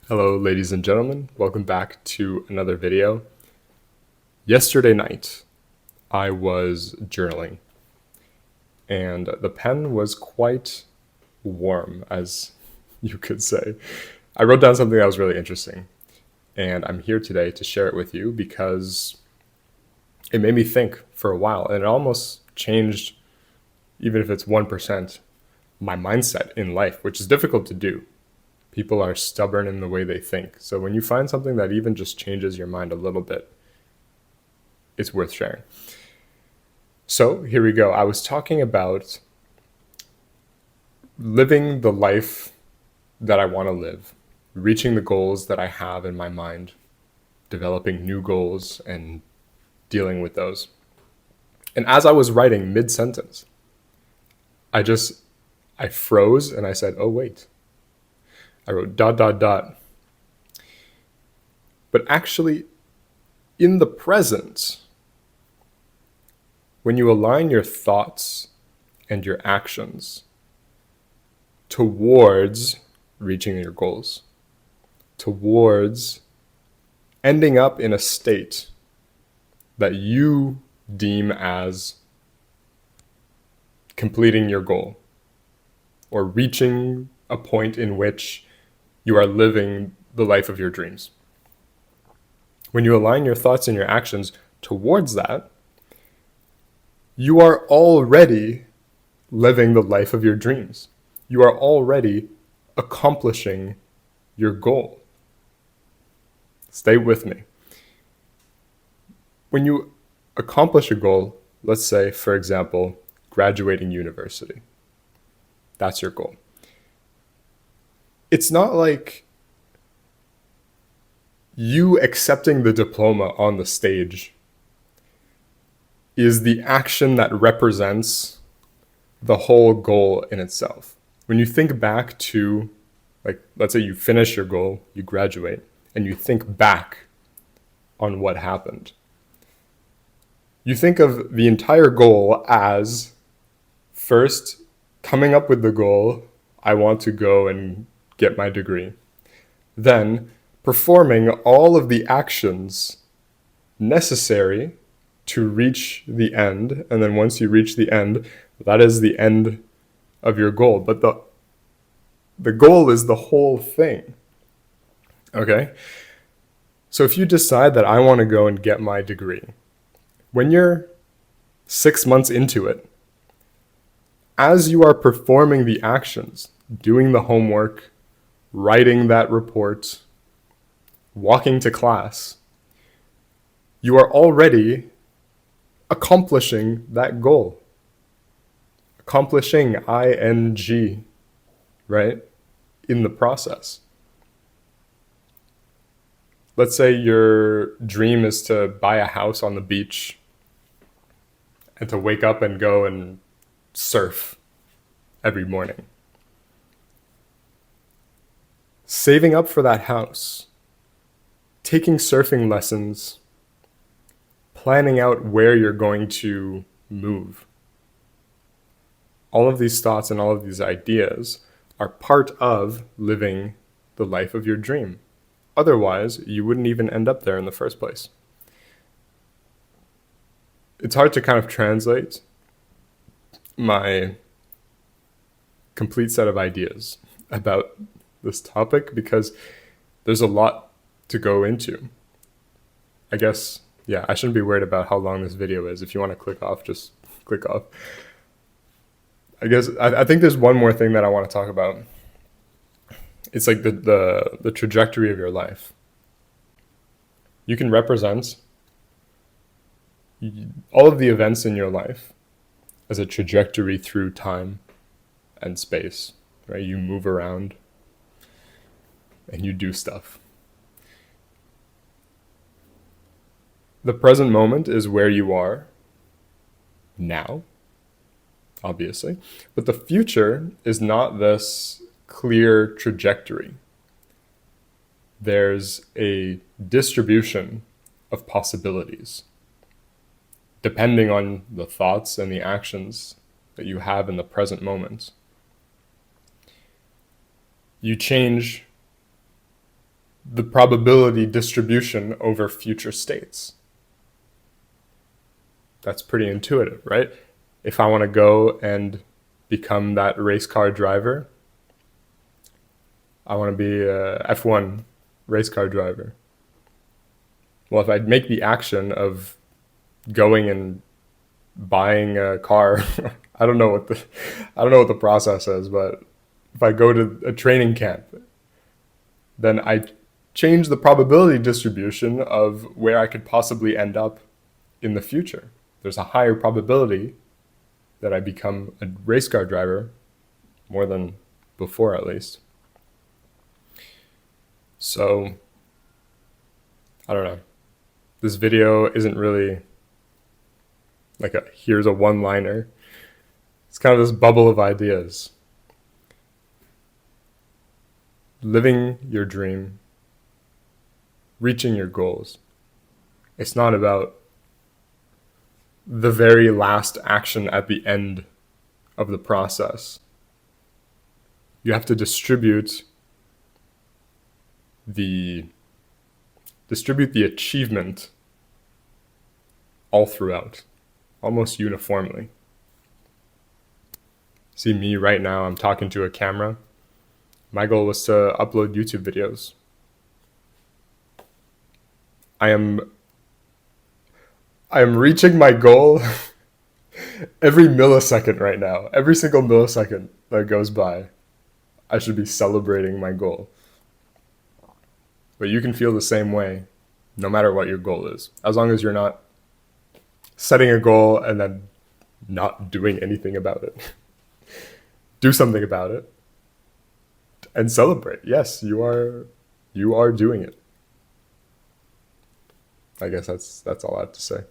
Hello, ladies and gentlemen. Welcome back to another video. Yesterday night, I was journaling, and the pen was quite warm, as you could say. I wrote down something that was really interesting, and I'm here today to share it with you because it made me think for a while, and it almost changed, even if it's 1%, my mindset in life, which is difficult to do. People are stubborn in the way they think. So when you find something that even just changes your mind a little bit, it's worth sharing. So here we go. I was talking about living the life that I want to live, reaching the goals that I have in my mind, developing new goals and dealing with those. And as I was writing mid-sentence, I froze and I said, oh, wait. I wrote ... But actually, in the present, when you align your thoughts and your actions towards reaching your goals, towards ending up in a state that you deem as completing your goal or reaching a point in which you are living the life of your dreams. When you align your thoughts and your actions towards that, you are already living the life of your dreams. You are already accomplishing your goal. Stay with me. When you accomplish a goal, let's say, for example, graduating university, that's your goal. It's not like you accepting the diploma on the stage is the action that represents the whole goal in itself. When you think back to, like, let's say you finish your goal, you graduate, and you think back on what happened. You think of the entire goal as first coming up with the goal, I want to go and get my degree. Then performing all of the actions necessary to reach the end. And then once you reach the end, that is the end of your goal. But the goal is the whole thing. Okay? So if you decide that I want to go and get my degree, when you're 6 months into it, as you are performing the actions, doing the homework, writing that report, walking to class, you are already accomplishing that goal. Accomplishing, ing, right? In the process. Let's say your dream is to buy a house on the beach and to wake up and go and surf every morning. Saving up for that house, taking surfing lessons, planning out where you're going to move. All of these thoughts and all of these ideas are part of living the life of your dream. Otherwise, you wouldn't even end up there in the first place. It's hard to kind of translate my complete set of ideas about this topic because there's a lot to go into. I guess, yeah, I shouldn't be worried about how long this video is. If you want to click off, just click off. I guess I think there's one more thing that I want to talk about. It's like the trajectory of your life. You can represent all of the events in your life as a trajectory through time and space, right? You move around and you do stuff. The present moment is where you are now, obviously, but the future is not this clear trajectory. There's a distribution of possibilities depending on the thoughts and the actions that you have in the present moment. You change the probability distribution over future states. That's pretty intuitive, right? If I want to go and become that race car driver, I want to be a F1 race car driver. Well, if I make the action of going and buying a car, I don't know what the process is, but if I go to a training camp, then I change the probability distribution of where I could possibly end up in the future. There's a higher probability that I become a race car driver, more than before at least. So, I don't know. This video isn't really like here's a one-liner. It's kind of this bubble of ideas. Living your dream, reaching your goals. It's not about the very last action at the end of the process. You have to distribute the achievement all throughout, almost uniformly. See me right now, I'm talking to a camera. My goal was to upload YouTube videos. I am reaching my goal every millisecond right now. Every single millisecond that goes by, I should be celebrating my goal. But you can feel the same way no matter what your goal is. As long as you're not setting a goal and then not doing anything about it. Do something about it and celebrate. Yes, you are doing it. I guess that's all I have to say.